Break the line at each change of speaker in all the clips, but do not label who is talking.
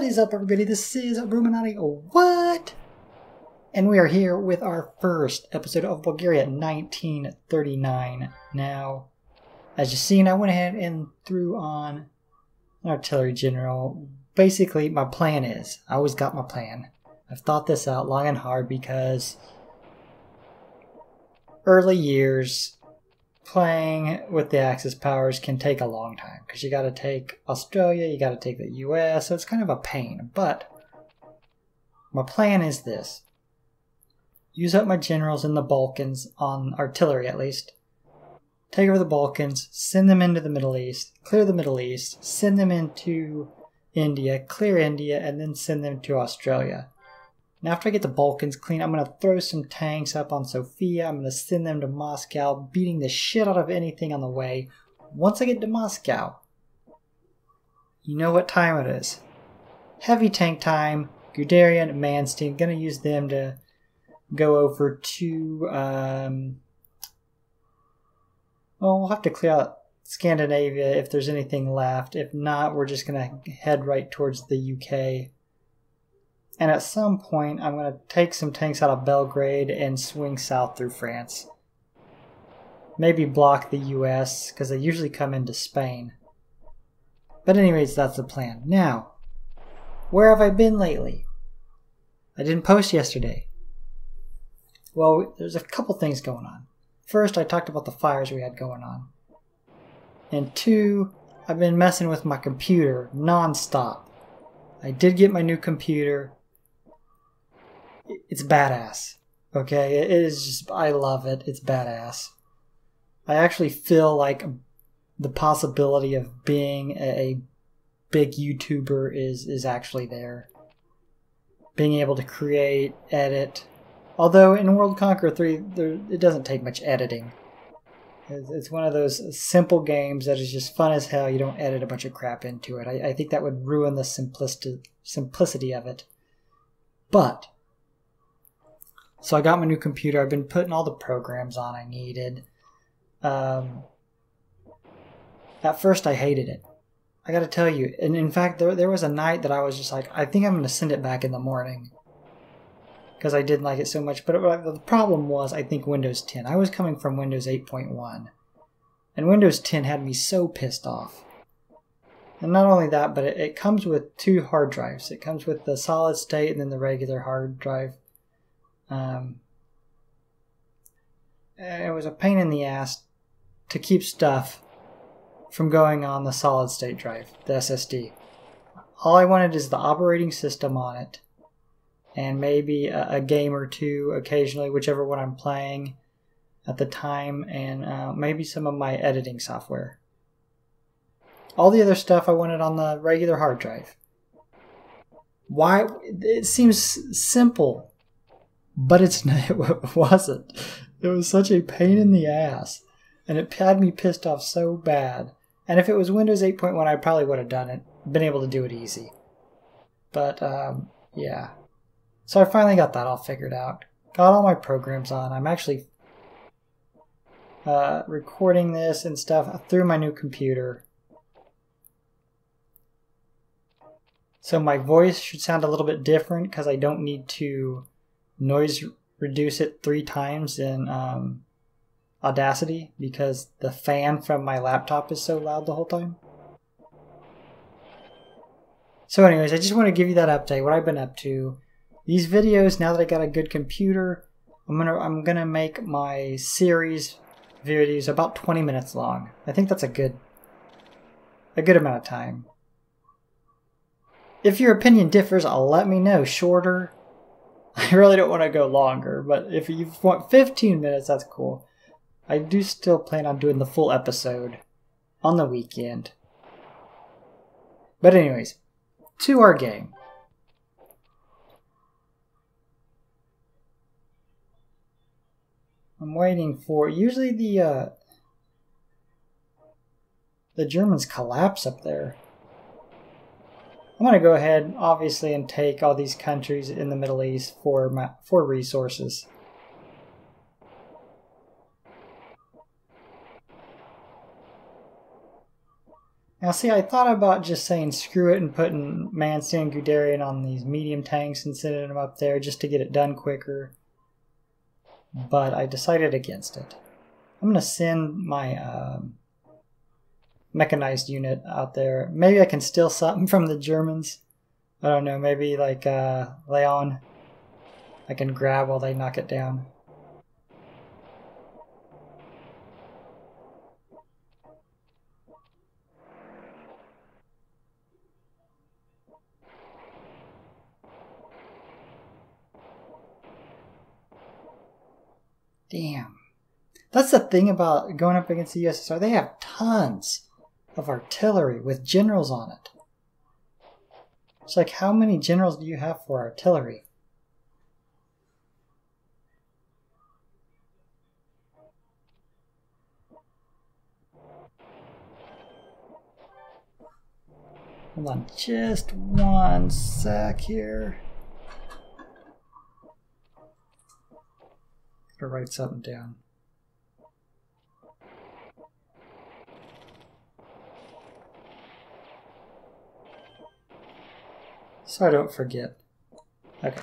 What is up, everybody? This is Bruchminati. What? And we are here with our first episode of Bulgaria 1939. Now, as you've seen, I went ahead and threw on an artillery general. Basically, my plan is, I always got my plan. I've thought this out long and hard because early years playing with the Axis powers can take a long time because you got to take Australia, you got to take the US, so it's kind of a pain. But my plan is this: use up my generals in the Balkans, on artillery at least, take over the Balkans, send them into the Middle East, clear the Middle East, send them into India, clear India, and then send them to Australia. Now, after I get the Balkans clean, I'm going to throw some tanks up on Sofia. I'm going to send them to Moscow, beating the shit out of anything on the way. Once I get to Moscow, you know what time it is. Heavy tank time. Guderian and Manstein. Going to use them to go over to... well, we'll have to clear out Scandinavia if there's anything left. If not, we're just going to head right towards the UK. And at some point, I'm going to take some tanks out of Belgrade and swing south through France. Maybe block the US, because they usually come into Spain. But anyways, that's the plan. Now, where have I been lately? I didn't post yesterday. Well, there's a couple things going on. First, I talked about the fires we had going on. And two, I've been messing with my computer non-stop. I did get my new computer. It's badass. Okay, it is just, I love it. It's badass. I actually feel like the possibility of being a big YouTuber is actually there. Being able to create, edit. Although in World Conqueror 3, it doesn't take much editing. It's one of those simple games that is just fun as hell. You don't edit a bunch of crap into it. I think that would ruin the simplicity of it. But, so I got my new computer. I've been putting all the programs on I needed. At first I hated it. I gotta tell you. And in fact, there was a night that I was just like, I think I'm going to send it back in the morning. Because I didn't like it so much. But the problem was, I think, Windows 10. I was coming from Windows 8.1. And Windows 10 had me so pissed off. And not only that, but it comes with two hard drives. It comes with the solid state and then the regular hard drive. It was a pain in the ass to keep stuff from going on the solid state drive, the SSD. All I wanted is the operating system on it, and maybe a game or two occasionally, whichever one I'm playing at the time, and maybe some of my editing software. All the other stuff I wanted on the regular hard drive. Why? It seems simple. But it wasn't. It was such a pain in the ass. And it had me pissed off so bad. And if it was Windows 8.1, I probably would have done it. Been able to do it easy. But, yeah. So I finally got that all figured out. Got all my programs on. I'm actually recording this and stuff through my new computer. So my voice should sound a little bit different because I don't need to noise reduce it 3 times in Audacity because the fan from my laptop is so loud the whole time. So anyways, I just want to give you that update, what I've been up to. These videos, now that I got a good computer, I'm gonna make my series videos about 20 minutes long. I think that's a good amount of time. If your opinion differs, let me know. Shorter. I really don't want to go longer, but if you want 15 minutes, that's cool. I do still plan on doing the full episode on the weekend. But anyways, to our game. I'm waiting for... Usually the Germans collapse up there. I'm going to go ahead, obviously, and take all these countries in the Middle East for resources. Now see, I thought about just saying screw it and putting Man-Stan Guderian on these medium tanks and sending them up there just to get it done quicker. But I decided against it. I'm going to send my mechanized unit out there. Maybe I can steal something from the Germans. I don't know, maybe like Leon I can grab while they knock it down. Damn. That's the thing about going up against the USSR. They have tons of artillery with generals on it. It's like, how many generals do you have for artillery? Hold on just one sec here. Gotta write something down. So I don't forget. Okay.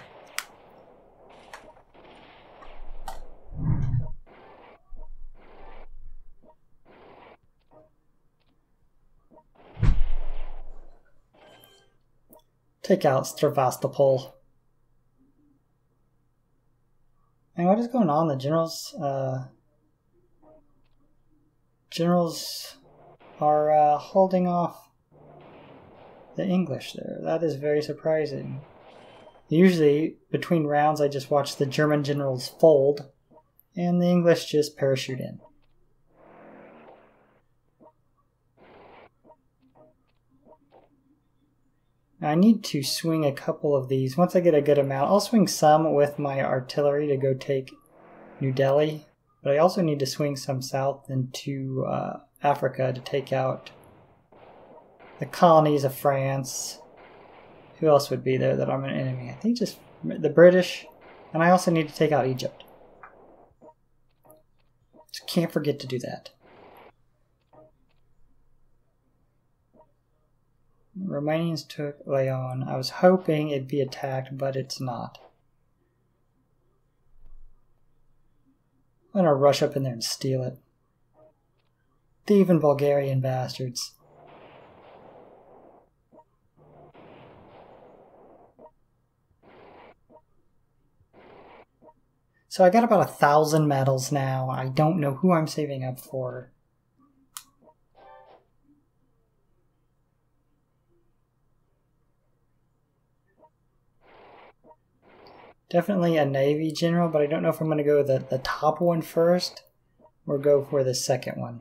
Take out Stravastopol. And what is going on? The generals are holding off the English there. That is very surprising. Usually, between rounds, I just watch the German generals fold, and the English just parachute in. Now, I need to swing a couple of these. Once I get a good amount, I'll swing some with my artillery to go take New Delhi. But I also need to swing some south into Africa to take out the colonies of France. Who else would be there that I'm an enemy? I think just the British. And I also need to take out Egypt. Just can't forget to do that. Romanians took Leon. I was hoping it'd be attacked, but it's not. I'm gonna rush up in there and steal it. Thieving Bulgarian bastards. So I got about 1,000 medals now. I don't know who I'm saving up for. Definitely a Navy general, but I don't know if I'm going to go with the top one first or go for the second one.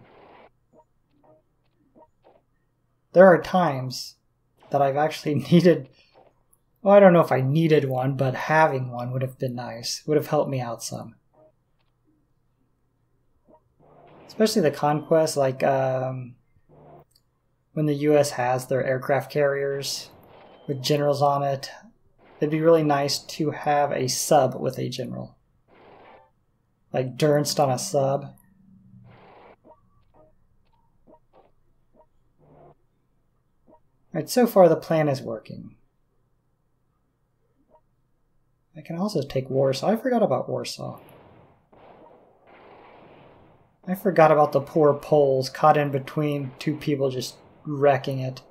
There are times that I've actually needed... Well, I don't know if I needed one, but having one would have been nice. Would have helped me out some. Especially the Conquest, like when the US has their aircraft carriers with generals on it. It'd be really nice to have a sub with a general. Like Durst on a sub. Alright, so far the plan is working. I can also take Warsaw. I forgot about Warsaw. I forgot about the poor Poles caught in between two people just wrecking it.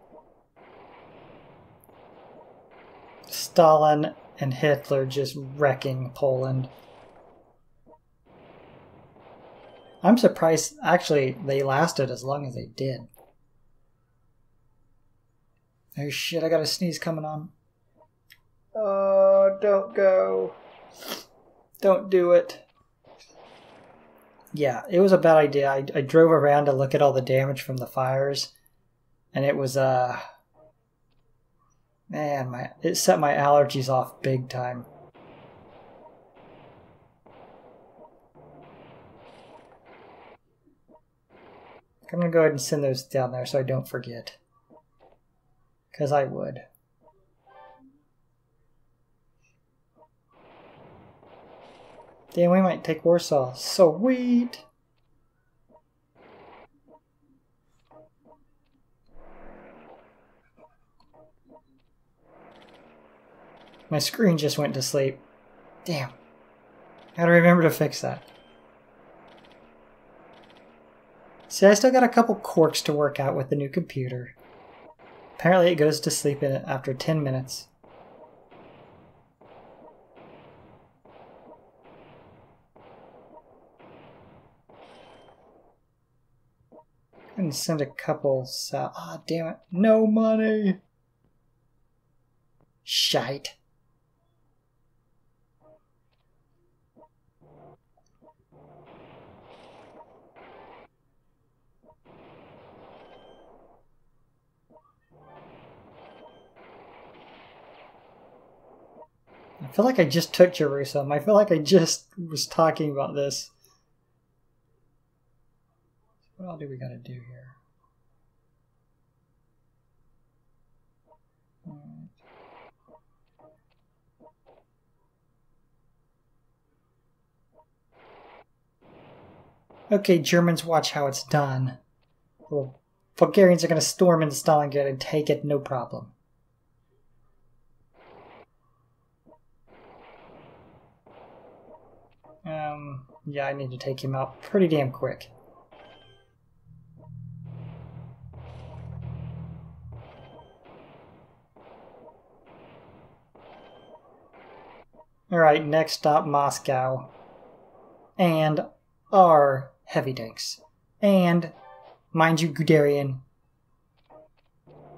Stalin and Hitler just wrecking Poland. I'm surprised, actually, they lasted as long as they did. Oh shit, I got a sneeze coming on. Oh, don't go. Don't do it. Yeah, it was a bad idea. I drove around to look at all the damage from the fires, and it was, man, it set my allergies off big time. I'm going to go ahead and send those down there so I don't forget. Because I would. Damn, we might take Warsaw. Sweet! My screen just went to sleep. Damn. Gotta remember to fix that. See, I still got a couple quirks to work out with the new computer. Apparently it goes to sleep in it after 10 minutes. And send a couple ah, damn it. No money! Shite. I feel like I just took Jerusalem. I feel like I just was talking about this. What all do we gotta do here? Alright. Okay, Germans, watch how it's done. The Bulgarians are gonna storm into Stalingrad and take it, no problem. Yeah, I need to take him out pretty damn quick. Alright, next stop, Moscow. And our heavy tanks. And, mind you, Guderian.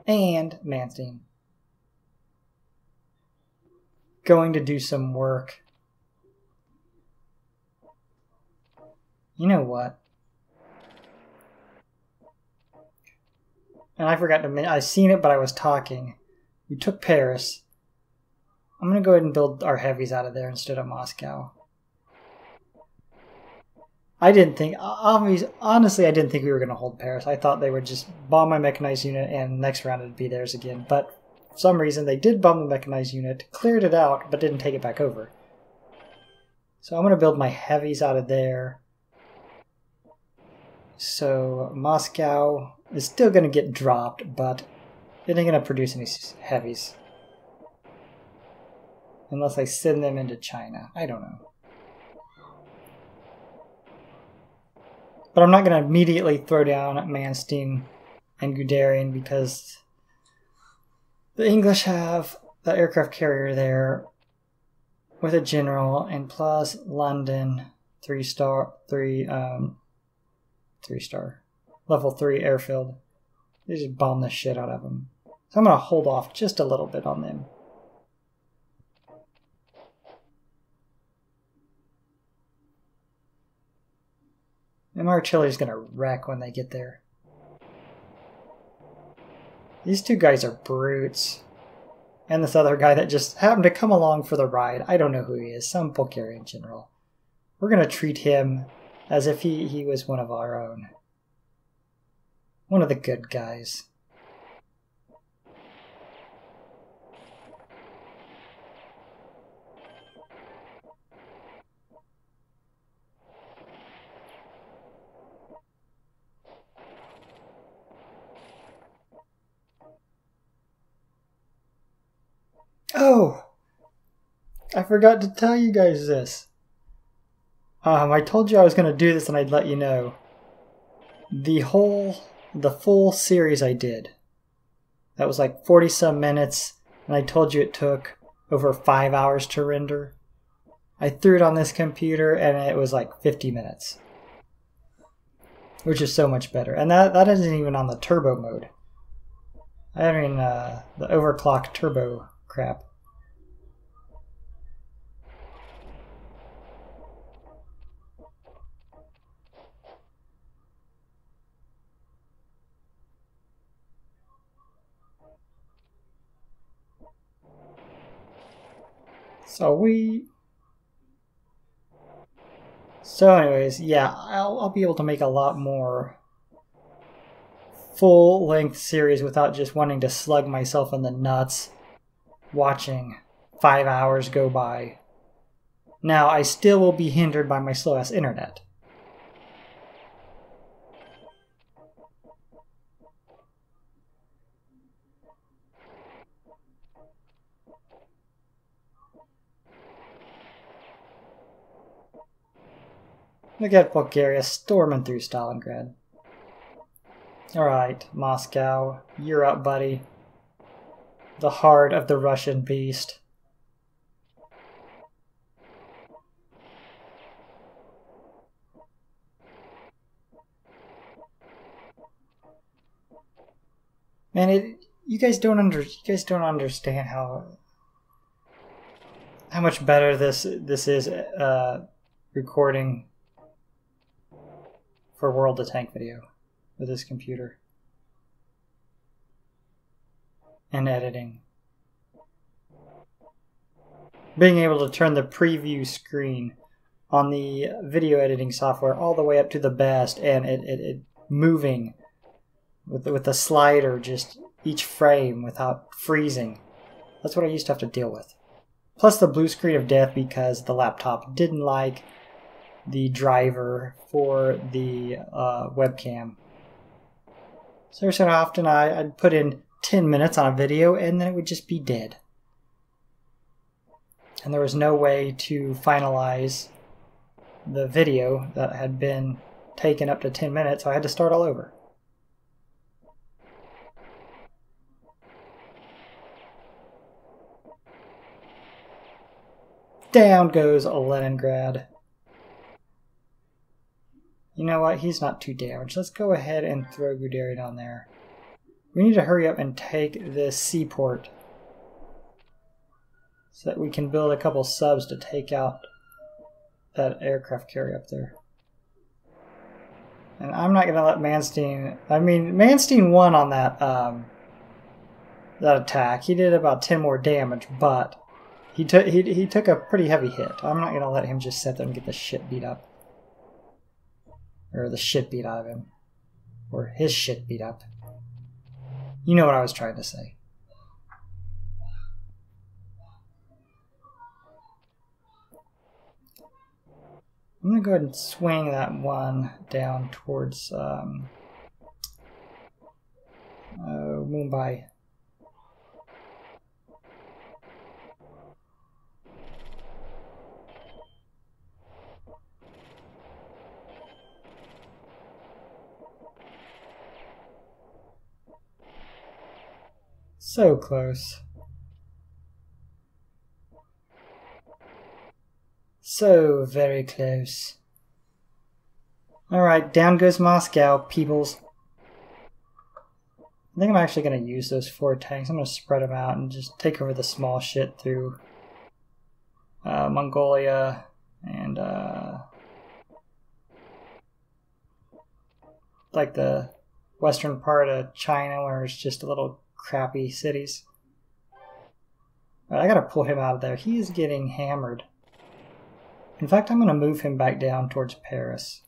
And Manstein. Going to do some work. You know what? And I forgot to mention, I seen it, but I was talking. We took Paris. I'm going to go ahead and build our heavies out of there instead of Moscow. I didn't think, honestly, I didn't think we were going to hold Paris. I thought they would just bomb my mechanized unit and next round it'd be theirs again. But for some reason, they did bomb the mechanized unit, cleared it out, but didn't take it back over. So I'm going to build my heavies out of there. So Moscow is still going to get dropped, but it ain't going to produce any heavies. Unless I send them into China. I don't know. But I'm not going to immediately throw down Manstein and Guderian because the English have the aircraft carrier there with a general, and plus London 3-star level 3 airfield. They just bomb the shit out of them. So I'm going to hold off just a little bit on them. And my artillery's going to wreck when they get there. These two guys are brutes. And this other guy that just happened to come along for the ride. I don't know who he is. Some Bulgarian general. We're going to treat him as if he was one of our own. One of the good guys. Oh! I forgot to tell you guys this. I told you I was going to do this and I'd let you know. The full series I did. That was like 40-some minutes, and I told you it took over 5 hours to render. I threw it on this computer and it was like 50 minutes. Which is so much better. And that isn't even on the turbo mode. I mean, the overclock turbo crap. So anyways, yeah, I'll be able to make a lot more full-length series without just wanting to slug myself in the nuts watching 5 hours go by. Now, I still will be hindered by my slow-ass internet. Look at Bulgaria storming through Stalingrad. Alright, Moscow, you're up, buddy. The heart of the Russian beast. Man, you guys don't understand how much better this is recording for World of Tank video with this computer and editing. Being able to turn the preview screen on the video editing software all the way up to the best, and it moving with the slider just each frame without freezing. That's what I used to have to deal with. Plus the blue screen of death because the laptop didn't like the driver for the webcam. So often I'd put in 10 minutes on a video and then it would just be dead. And there was no way to finalize the video that had been taken up to 10 minutes, so I had to start all over. Down goes Leningrad. You know what? He's not too damaged. Let's go ahead and throw Guderian on there. We need to hurry up and take this seaport so that we can build a couple subs to take out that aircraft carrier up there. And I'm not going to let Manstein... I mean, Manstein won on that attack. He did about 10 more damage, but he took a pretty heavy hit. I'm not going to let him just sit there and get the shit beat up. Or the shit beat out of him. Or his shit beat up. You know what I was trying to say. I'm going to go ahead and swing that one down towards Mumbai. So close. So very close. Alright, down goes Moscow, peoples. I think I'm actually going to use those 4 tanks. I'm going to spread them out and just take over the small shit through Mongolia and like the western part of China where it's just a little crappy cities. Right, I gotta pull him out of there. He is getting hammered. In fact, I'm gonna move him back down towards Paris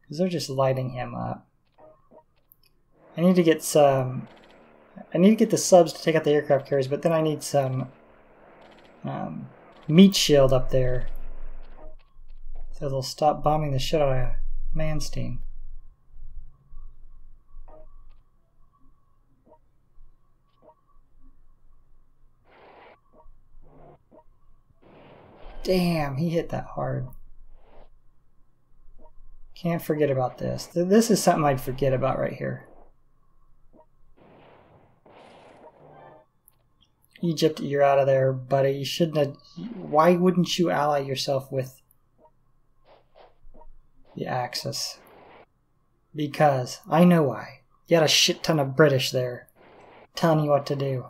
because they're just lighting him up. I need to get the subs to take out the aircraft carriers, but then I need some meat shield up there so they'll stop bombing the shit out of Manstein. Damn, he hit that hard. Can't forget about this. This is something I'd forget about right here. Egypt, you're out of there, buddy. You shouldn't have... Why wouldn't you ally yourself with the Axis? Because I know why. You had a shit ton of British there telling you what to do.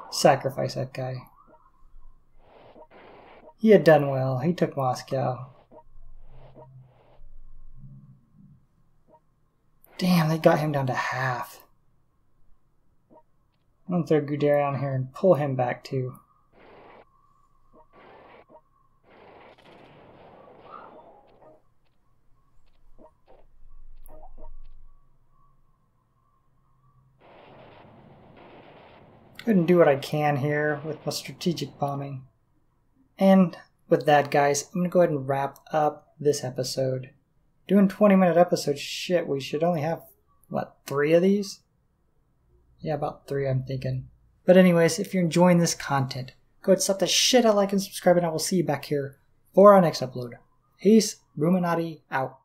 Sacrifice that guy. He had done well. He took Moscow. Damn, they got him down to half. I'm going to throw Guderian on here and pull him back too. Go ahead and do what I can here with my strategic bombing. And with that, guys, I'm going to go ahead and wrap up this episode. Doing 20-minute episodes, shit, we should only have, what, 3 of these? Yeah, about 3, I'm thinking. But anyways, if you're enjoying this content, go ahead and slap the shit out, like and subscribe, and I will see you back here for our next upload. Peace. Bruchminati out.